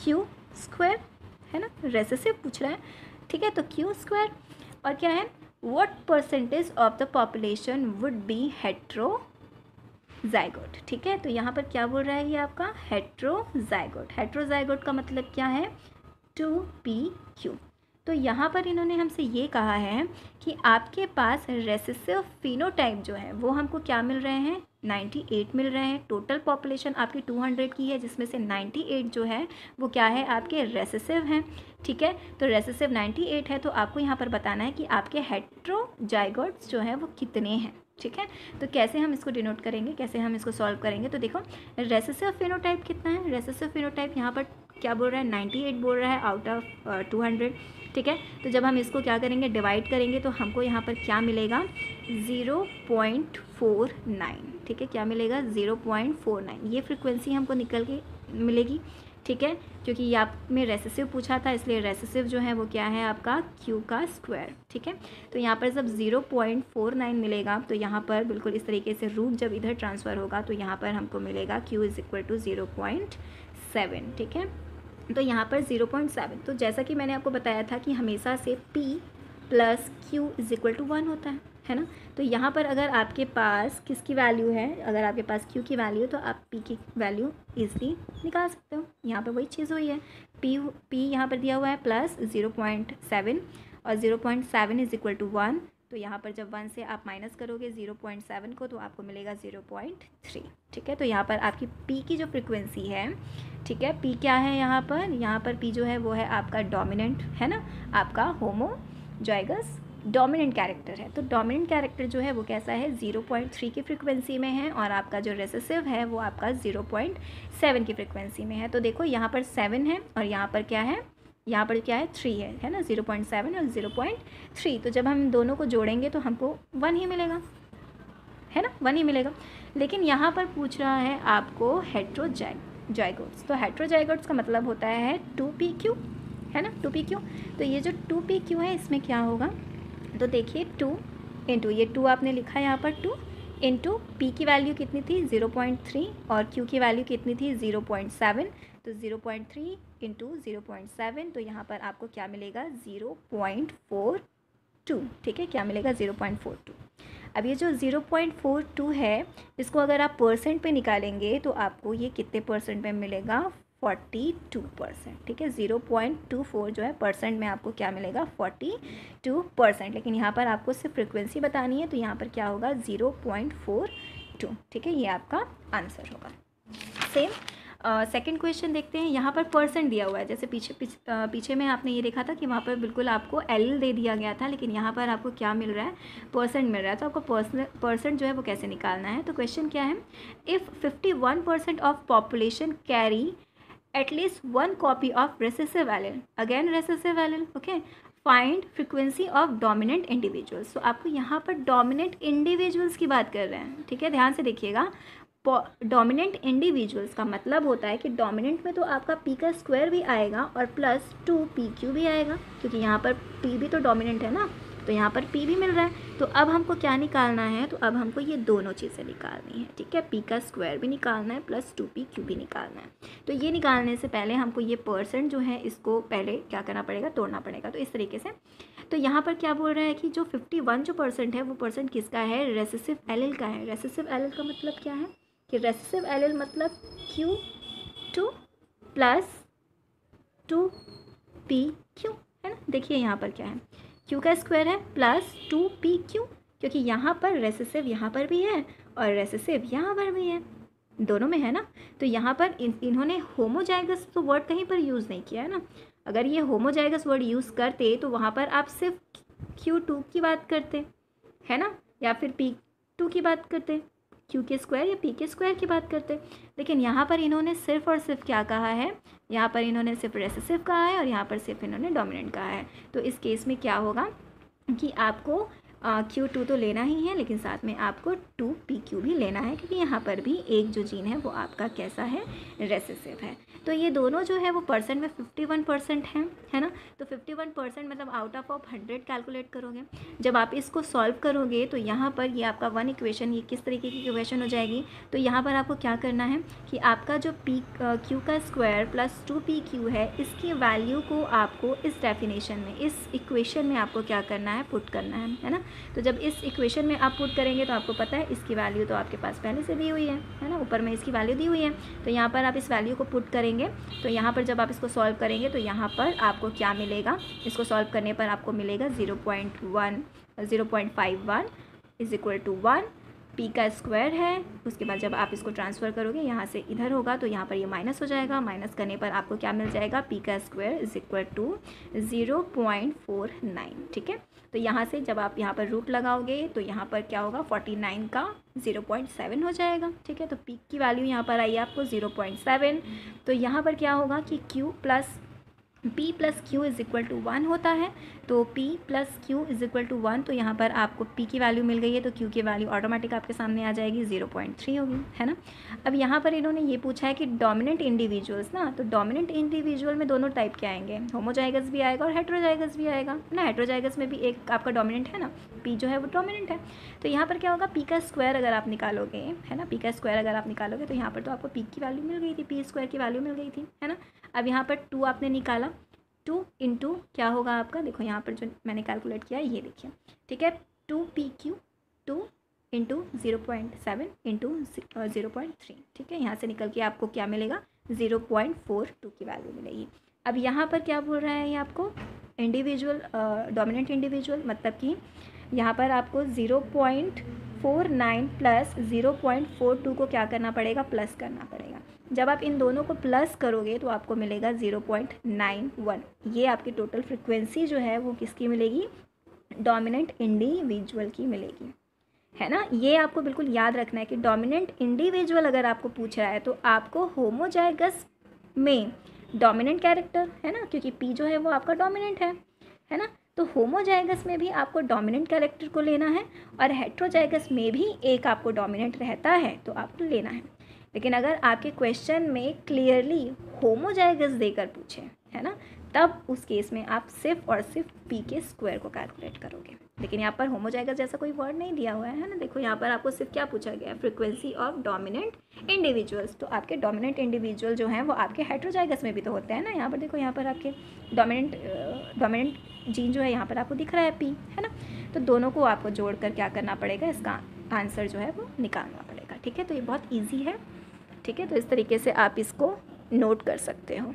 A: क्यू स्क्वायर, है ना। रेसेसिव पूछ रहा है, ठीक है, तो क्यू स्क्वायर। और क्या है, what percentage of the population would be heterozygote, ठीक है। तो यहाँ पर क्या बोल रहा है ये आपका हेट्रोजाइगोट। हेट्रोजाइगोट का मतलब क्या है, 2PQ। तो यहाँ पर इन्होंने हमसे ये कहा है कि आपके पास रेसेसिव फिनोटाइप जो है वो हमको क्या मिल रहे हैं, 98 मिल रहे हैं। टोटल पॉपुलेशन आपकी 200 की है, जिसमें से 98 जो है वो क्या है, आपके रेसेसिव हैं, ठीक है। तो रेसेसिव 98 है, तो आपको यहाँ पर बताना है कि आपके हेट्रोजाइगोट्स जो है वो कितने हैं, ठीक है। तो कैसे हम इसको डिनोट करेंगे, कैसे हम इसको सॉल्व करेंगे, तो देखो रेसेसिव फिनोटाइप कितना है। रेसेसिव फिनोटाइप यहाँ पर क्या बोल रहा है 98 बोल रहा है आउट ऑफ 200, ठीक है। तो जब हम इसको क्या करेंगे डिवाइड करेंगे तो हमको यहाँ पर क्या मिलेगा 0.49, ठीक है। क्या मिलेगा 0.49, ये फ्रिक्वेंसी हमको निकल के मिलेगी, ठीक है। क्योंकि ये आप में रेसेसिव पूछा था, इसलिए रेसेसिव जो है वो क्या है आपका Q का स्क्वायर, ठीक है। तो यहाँ पर जब 0.49 मिलेगा तो यहाँ पर बिल्कुल इस तरीके से रूट जब इधर ट्रांसफ़र होगा तो यहाँ पर हमको मिलेगा Q इज़ इक्वल टू 0.7, ठीक है। तो यहाँ पर 0.7, तो जैसा कि मैंने आपको बताया था कि हमेशा से P plus Q is equal to 1 होता है ना। तो यहाँ पर अगर आपके पास किसकी वैल्यू है, अगर आपके पास Q की वैल्यू तो आप P की वैल्यू ईज़िली निकाल सकते हो। यहाँ पर वही चीज़ हुई है, P यहाँ पर दिया हुआ है प्लस 0.7 और 0.7 इज़ इक्वल टू 1। तो यहाँ पर जब 1 से आप माइनस करोगे 0.7 को तो आपको मिलेगा 0.3, ठीक है। तो यहाँ पर आपकी P की जो फ्रिक्वेंसी है, ठीक है, P क्या है यहाँ पर P जो है वो है आपका डोमिनेंट, है ना, आपका होमोजाइगस डोमिनेंट कैरेक्टर है। तो डोमिनेंट कैरेक्टर जो है वो कैसा है 0.3 की फ्रिक्वेंसी में है और आपका जो रेसेसिव है वो आपका 0.7 की फ्रिक्वेंसी में है। तो देखो यहाँ पर 7 है और यहाँ पर क्या है, यहाँ पर क्या है 3 है ना, 0.7 और 0.3। तो जब हम दोनों को जोड़ेंगे तो हमको 1 ही मिलेगा, है ना, 1 ही मिलेगा। लेकिन यहाँ पर पूछ रहा है आपको हेट्रोजाइगोट्स। तो हेट्रोजाइगोट्स का मतलब होता है 2pq, है ना, 2pq। तो ये जो 2pq है इसमें क्या होगा, तो देखिए 2 इंटू ये 2 आपने लिखा है यहाँ पर 2 इंटू P की वैल्यू कितनी थी 0.3 और Q की वैल्यू कितनी थी 0.7। तो 0.3 इंटू 0.7, तो यहाँ पर आपको क्या मिलेगा 0.42, ठीक है। क्या मिलेगा 0.42। अब ये जो 0.42 है इसको अगर आप परसेंट पे निकालेंगे तो आपको ये कितने परसेंट में मिलेगा 42%, ठीक है। 0.24 जो है परसेंट में आपको क्या मिलेगा 42%। लेकिन यहाँ पर आपको सिर्फ फ्रिक्वेंसी बतानी है तो यहाँ पर क्या होगा 0.42, ठीक है। ये आपका आंसर होगा। सेम सेकंड क्वेश्चन देखते हैं। यहाँ पर परसेंट दिया हुआ है, जैसे पीछे में आपने ये देखा था कि वहाँ पर बिल्कुल आपको एल दे दिया गया था, लेकिन यहाँ पर आपको क्या मिल रहा है परसेंट मिल रहा है। तो आपको परसेंट जो है वो कैसे निकालना है। तो क्वेश्चन क्या है, if 51% of population carry at least one copy of recessive allele, again recessive allele, okay, find frequency of dominant individuals। तो आपको यहाँ पर dominant individuals की बात कर रहे हैं, ठीक है, ध्यान से देखिएगा। डोमिनेंट इंडिविजुअल्स का मतलब होता है कि डोमिनेंट में तो आपका P का स्क्वायर भी आएगा और प्लस 2pq भी आएगा, क्योंकि यहाँ पर P भी तो डोमिनेंट है ना, तो यहाँ पर P भी मिल रहा है। तो अब हमको क्या निकालना है, तो अब हमको ये दोनों चीज़ें निकालनी है, ठीक है। P का स्क्वायर भी निकालना है प्लस 2pq भी निकालना है। तो ये निकालने से पहले हमको ये परसेंट जो है इसको पहले क्या करना पड़ेगा, तोड़ना पड़ेगा। तो इस तरीके से, तो यहाँ पर क्या बोल रहा है कि जो 51 जो परसेंट है वो परसेंट किसका है, रेसेसिव एलील का है। रेसेसिव एलील का मतलब क्या है कि रेसेसिव एलील मतलब Q2 प्लस 2pq, है ना। देखिए यहाँ पर क्या है, Q का स्क्वायर है प्लस 2pq, क्योंकि यहाँ पर रेसेसिव यहाँ पर भी है और रेसेसिव यहाँ पर भी है, दोनों में है ना। तो यहाँ पर इन्होंने होमोजाइगस तो वर्ड कहीं पर यूज़ नहीं किया है ना। अगर ये होमोजाइगस वर्ड यूज़ करते तो वहाँ पर आप सिर्फ Q2 की बात करते, है ना, या फिर P2 की बात करते, Q के स्क्वायर या P के स्क्वायर की बात करते। लेकिन यहाँ पर इन्होंने सिर्फ और सिर्फ क्या कहा है, यहाँ पर इन्होंने सिर्फ रेसेसिव कहा है और यहाँ पर सिर्फ इन्होंने डोमिनेंट कहा है। तो इस केस में क्या होगा कि आपको Q2 तो लेना ही है, लेकिन साथ में आपको 2pq भी लेना है, क्योंकि यहाँ पर भी एक जो जीन है वो आपका कैसा है, रेसेसिव है। तो ये दोनों जो है वो परसेंट में 51% है ना। तो 51% मतलब आउट ऑफ 100 कैलकुलेट करोगे। जब आप इसको सॉल्व करोगे तो यहाँ पर ये आपका वन इक्वेशन, ये किस तरीके की इक्वेशन हो जाएगी, तो यहाँ पर आपको क्या करना है कि आपका जो Q का स्क्वायर प्लस 2pq है, इसकी वैल्यू को आपको इस डेफिनेशन में, इस इक्वेशन में आपको क्या करना है, पुट करना है ना। तो जब इस इक्वेशन में आप पुट करेंगे तो आपको पता है इसकी वैल्यू तो आपके पास पहले से दी हुई है ना, ऊपर में इसकी वैल्यू दी हुई है। तो यहाँ पर आप इस वैल्यू को पुट करेंगे, तो यहाँ पर जब आप इसको सॉल्व करेंगे तो यहाँ पर आपको क्या मिलेगा, इसको सॉल्व करने पर आपको मिलेगा 0.51 इज इक्वल टू 1 पी का स्क्वायर है, उसके बाद जब आप इसको ट्रांसफ़र करोगे यहाँ से इधर होगा तो यहाँ पर ये माइनस हो जाएगा, माइनस करने पर आपको क्या मिल जाएगा, पी का स्क्वायर इज इक्वल टू 0.49, ठीक है। तो यहाँ से जब आप यहाँ पर रूट लगाओगे तो यहाँ पर क्या होगा, 49 का 0.7 हो जाएगा, ठीक है। तो पी की वैल्यू यहाँ पर आई आपको 0.7। तो यहाँ पर क्या होगा कि Q plus P plus Q is equal to 1 होता है। तो P plus Q is equal to 1, तो यहाँ पर आपको P की वैल्यू मिल गई है तो Q की वैल्यू ऑटोमेटिक आपके सामने आ जाएगी, 0.3 होगी, है ना। अब यहाँ पर इन्होंने ये पूछा है कि डोमिनेंट इंडिविजुअल्स ना, तो डोमिनेंट इंडिविजुअल में दोनों टाइप के आएंगे, होमोजाइगस भी आएगा और हेट्रोजाइगस भी आएगा ना। हेट्रोजाइगस में भी एक आपका डोमिनेंट है ना, P जो है वो डोमिनेंट है। तो यहाँ पर क्या होगा, P का स्क्वायर अगर आप निकालोगे, है ना, P का स्क्वायर अगर आप निकालोगे तो यहाँ पर तो आपको P की वैल्यू मिल गई थी, P स्क्वायर की वैल्यू मिल गई थी, है ना। अब यहाँ पर 2 आपने निकाला, 2 इंटू क्या होगा आपका, देखो यहाँ पर जो मैंने कैलकुलेट किया ये देखिए, ठीक है, 2PQ 2 इंटू 0.7 इंटू 0.3, ठीक है। यहाँ से निकल के आपको क्या मिलेगा, 0.42 की वैल्यू मिलेगी। अब यहाँ पर क्या बोल रहा है ये आपको, इंडिविजुअल डोमिनेंट इंडिविजुअल, मतलब कि यहाँ पर आपको 0.49 प्लस 0.42 को क्या करना पड़ेगा, प्लस करना पड़ेगा। जब आप इन दोनों को प्लस करोगे तो आपको मिलेगा 0.91। ये आपकी टोटल फ्रिक्वेंसी जो है वो किसकी मिलेगी, डोमिनेंट इंडिविजुअल की मिलेगी, है ना। ये आपको बिल्कुल याद रखना है कि डोमिनेंट इंडिविजुअल अगर आपको पूछ रहा है तो आपको होमोजाइगस में डोमिनेंट कैरेक्टर, है ना, क्योंकि P जो है वो आपका डोमिनेंट है ना। तो होमोजाइगस में भी आपको डोमिनेंट कैरेक्टर को लेना है और हेट्रोजाइगस में भी एक आपको डोमिनेंट रहता है तो आपको लेना है। लेकिन अगर आपके क्वेश्चन में क्लियरली होमोजाइगस देकर पूछे, है ना, तब उस केस में आप सिर्फ और सिर्फ P के स्क्वायर को कैलकुलेट करोगे। लेकिन यहाँ पर होमोजाइगस जैसा कोई वर्ड नहीं दिया हुआ है ना। देखो यहाँ पर आपको सिर्फ क्या पूछा गया है, फ्रीक्वेंसी ऑफ डोमिनेंट इंडिविजुअल्स। तो आपके डोमिनेंट इंडिविजुअल जो हैं वो आपके हेट्रोजाइगस में भी तो होते हैं ना। यहाँ पर देखो, यहाँ पर आपके डोमिनेंट जीन जो है यहाँ पर आपको दिख रहा है P, है ना। तो दोनों को आपको जोड़ कर क्या करना पड़ेगा, इसका आंसर जो है वो निकालना पड़ेगा, ठीक है। तो ये बहुत ईजी है, ठीक है। तो इस तरीके से आप इसको नोट कर सकते हो,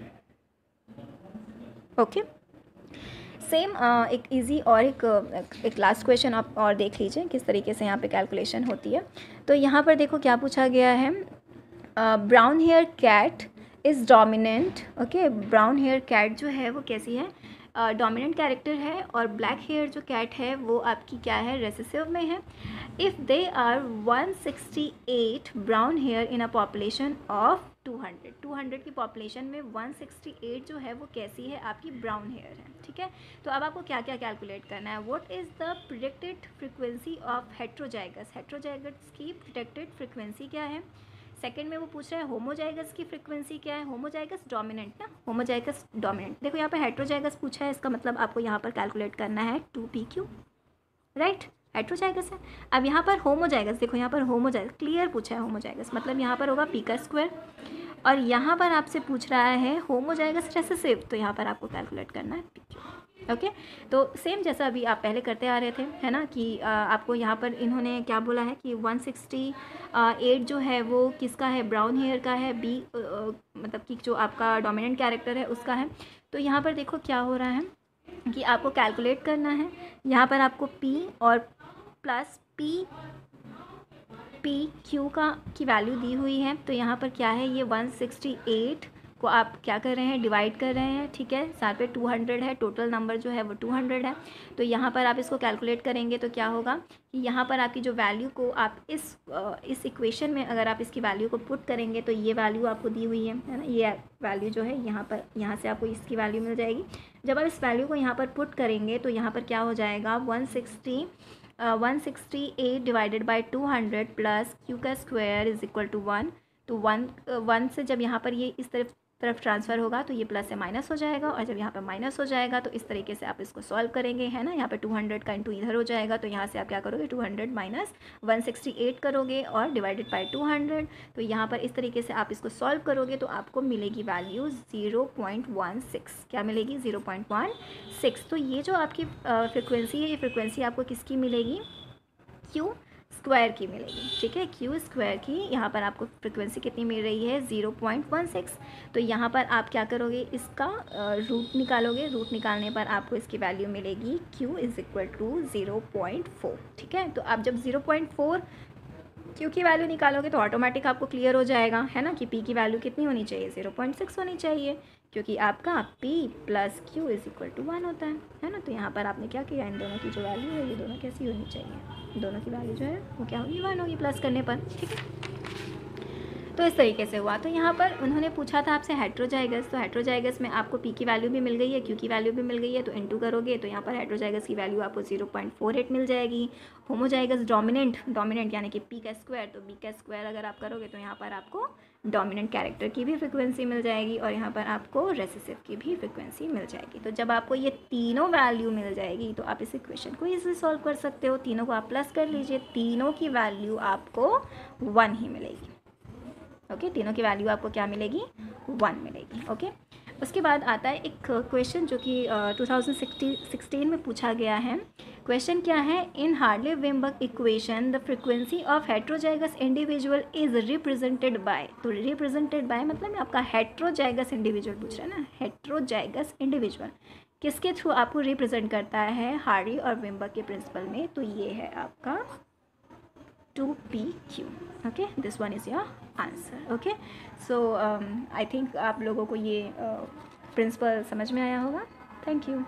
A: ओके। सेम एक इजी और एक लास्ट क्वेश्चन आप और देख लीजिए किस तरीके से यहाँ पे कैलकुलेशन होती है। तो यहाँ पर देखो क्या पूछा गया है, brown hair cat is dominant, okay. Brown hair cat जो है वो कैसी है, डोमिनेंट कैरेक्टर है, और ब्लैक हेयर जो कैट है वो आपकी क्या है, रेसेसिव में है। If they are 168 brown hair in a population of 200 की पॉपुलेशन में 168 जो है वो कैसी है, आपकी ब्राउन हेयर है, ठीक है। तो अब आपको क्या क्या कैलकुलेट करना है, what is the predicted frequency of heterozygous, heterozygous की प्रिडिक्टेड फ्रीक्वेंसी क्या है। सेकंड में वो पूछ रहा है होमोजाइगस की फ्रीक्वेंसी क्या है, होमोजाइगस डोमिनेंट ना, होमोजाइगस डोमिनेंट। देखो यहाँ पर हेट्रोजाइगस पूछा है, इसका मतलब आपको यहाँ पर कैलकुलेट करना है 2PQ, राइट, हेट्रोजाइगस है। अब यहाँ पर होमोजाइगस, देखो यहाँ पर होमोजाइगस क्लियर पूछा है, होमोजाइगस मतलब यहाँ पर होगा P का स्क्वायर, और यहाँ पर आपसे पूछ रहा है होमोजाइगस रेसेसिव, तो यहाँ पर आपको कैलकुलेट करना है PQ, ओके। तो सेम जैसा अभी आप पहले करते आ रहे थे, है ना, कि आपको यहाँ पर इन्होंने क्या बोला है कि 168 जो है वो किसका है, ब्राउन हेयर का है, B मतलब कि जो आपका डोमिनेंट कैरेक्टर है उसका है। तो यहाँ पर देखो क्या हो रहा है कि आपको कैलकुलेट करना है, यहाँ पर आपको P और प्लस PQ की वैल्यू दी हुई है। तो यहाँ पर क्या है, ये 168 को आप क्या कर रहे हैं, डिवाइड कर रहे हैं, ठीक है। साथ पे 200 है, टोटल नंबर जो है वो 200 है। तो यहाँ पर आप इसको कैलकुलेट करेंगे तो क्या होगा कि यहाँ पर आपकी जो वैल्यू को आप इस इक्वेशन में अगर आप इसकी वैल्यू को पुट करेंगे तो ये वैल्यू आपको दी हुई है ना, ये वैल्यू जो है यहाँ से आपको इसकी वैल्यू मिल जाएगी। जब आप इस वैल्यू को यहाँ पर पुट करेंगे तो यहाँ पर क्या हो जाएगा, 168 डिवाइडेड बाई 200 प्लस Q का स्क्वायर इज इक्वल टू 1। तो 1 से जब यहाँ पर ये इस तरफ ट्रांसफ़र होगा तो ये प्लस से माइनस हो जाएगा, और जब यहाँ पर माइनस हो जाएगा तो इस तरीके से आप इसको सॉल्व करेंगे, है ना। यहाँ पे 200 का इंटू इधर हो जाएगा, तो यहाँ से आप क्या करोगे, 200 माइनस 168 करोगे और डिवाइडेड बाई 200। तो यहाँ पर इस तरीके से आप इसको सॉल्व करोगे तो आपको मिलेगी वैल्यू 0.16, क्या मिलेगी, 0.16। तो ये जो आपकी फ्रिक्वेंसी है, ये फ्रिक्वेंसी आपको किसकी मिलेगी, Q स्क्वायर की मिलेगी, ठीक है। Q स्क्वायर की यहाँ पर आपको फ्रिक्वेंसी कितनी मिल रही है, 0.16। तो यहाँ पर आप क्या करोगे, इसका रूट निकालोगे, रूट निकालने पर आपको इसकी वैल्यू मिलेगी Q इज़ इक्वल टू 0.4, ठीक है। तो आप जब 0.4 क्यू की वैल्यू निकालोगे तो ऑटोमेटिक आपको क्लियर हो जाएगा, है ना, कि पी की वैल्यू कितनी होनी चाहिए, 0.6 होनी चाहिए, क्योंकि आपका p plus Q is equal to 1 होता है ना। तो यहाँ पर आपने क्या किया, इन दोनों की जो वैल्यू है ये दोनों कैसी होनी चाहिए, दोनों की वैल्यू जो है वो क्या होगी, 1 होगी प्लस करने पर, ठीक है। तो इस तरीके से हुआ। तो यहाँ पर उन्होंने पूछा था आपसे हेट्रोजाइगस, तो हेट्रोजाइगस में आपको पी की वैल्यू भी मिल गई है, क्यू की वैल्यू भी मिल गई है, तो इनटू करोगे तो यहाँ पर हेट्रोजाइगस की वैल्यू आपको 0.48 मिल जाएगी। होमोजाइगस डोमिनेंट यानी कि पी का स्क्वायर, तो बी का स्क्वायर अगर आप करोगे तो यहाँ पर आपको डोमिनेंट कैरेक्टर की भी फ्रिक्वेंसी मिल जाएगी और यहाँ पर आपको रेसेसिव की भी फ्रिक्वेंसी मिल जाएगी। तो जब आपको ये तीनों वैल्यू मिल जाएगी तो आप इस इक्वेशन को इजीली सॉल्व कर सकते हो। तीनों को आप प्लस कर लीजिए, तीनों की वैल्यू आपको 1 ही मिलेगी। ओके, तीनों की वैल्यू आपको क्या मिलेगी, 1 मिलेगी। ओके, उसके बाद आता है एक क्वेश्चन जो कि 2016 में पूछा गया है। क्वेश्चन क्या है, in Hardy Weinberg equation the frequency of heterozygous individual is represented by, तो रिप्रेजेंटेड बाय मतलब आपका हेट्रोजाइगस इंडिविजुअल पूछ रहा है ना, हेट्रोजाइगस इंडिविजुअल किसके थ्रू आपको रिप्रेजेंट करता है, हार्डी और विम्बर्ग के प्रिंसिपल में, तो ये है आपका 2pq। Okay, this one is your answer. Okay, so I think आप लोगों को ये प्रिंसिपल समझ में आया होगा। Thank you.